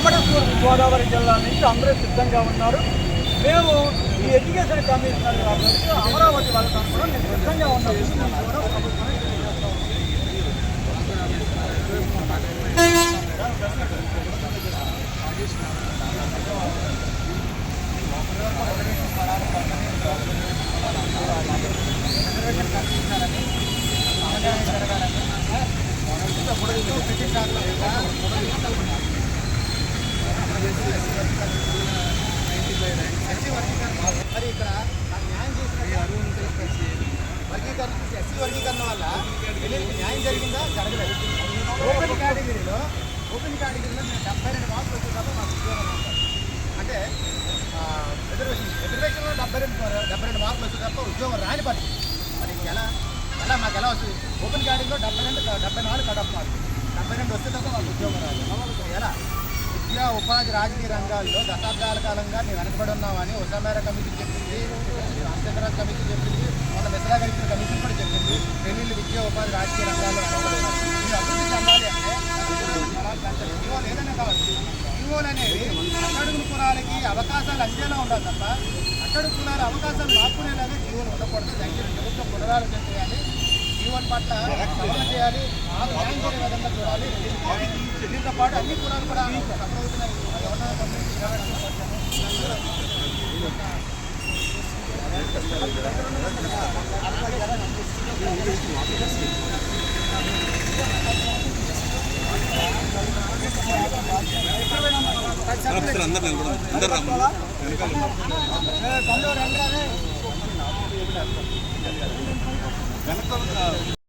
ఉమ్మడి తూర్పుగోదావరి జిల్లా నుంచి అందరూ సిద్ధంగా ఉన్నారు. మేము ఈ ఎడ్యుకేషన్ కమిషనర్ కాబట్టి అమరావతి వాళ్ళకి కూడా మేము సిద్ధంగా ఉన్నాము. మరి ఇక్కడ న్యాయం చేసిన వర్గీకరణ ఎస్సీ వర్గీకరణ వల్ల న్యాయం జరిగిందా? జరగలేదు. ఓపెన్ కేటగిరీలో మేము 72 మార్కులు వచ్చేదాకా మాకు ఉద్యోగం ఉంటుంది. అంటే రిజర్వేషన్లో 72 మార్కులు వచ్చే తప్ప ఉద్యోగం రాని పరిస్థితి. మరి ఎలా మాకు ఎలా వస్తుంది? ఓపెన్ కేటగిరీలో 74 కట్ ఆఫ్ మార్కులు, 72 వస్తే తప్ప మాకు ఉద్యోగం రాదు. ఎలా? విద్యా ఉపాధి రాజకీయ రంగాల్లో దశాబ్దాల కాలంగా నేను వెనకబడి ఉన్నామని ఉసామేర కమిటీ చెప్పింది, రామచంద్రరాజు కమిటీ చెప్పింది, మన మెసరా కమిషన్ కమిషన్ కూడా చెప్పింది. పెళ్లిళ్ళు విద్యా ఉపాధి రాజకీయ రంగాల్లో వెనకబడి ఉన్నారు. మీరు అభివృద్ధి చెందాలి అంటే ఈవోలు ఏదైనా కావచ్చు. ఈవోలు అనేవి అట్టడుగుల కులాలకి అవకాశాలు అందేలా ఉండాలి తప్ప అట్టడుగు కులాల అవకాశాలు మార్పునేలాగా జీవోలు ఉండకూడదు. దయచేసి ప్రభుత్వం పునరాలోచన చేయాలి. జీవన్ పట్ల సవరణ చేయాలి, న్యాయం చేసే విధంగా చూడాలి. దీంతో పాటు అన్ని కులాలు కూడా సఫలవుతున్నాయి. అందరు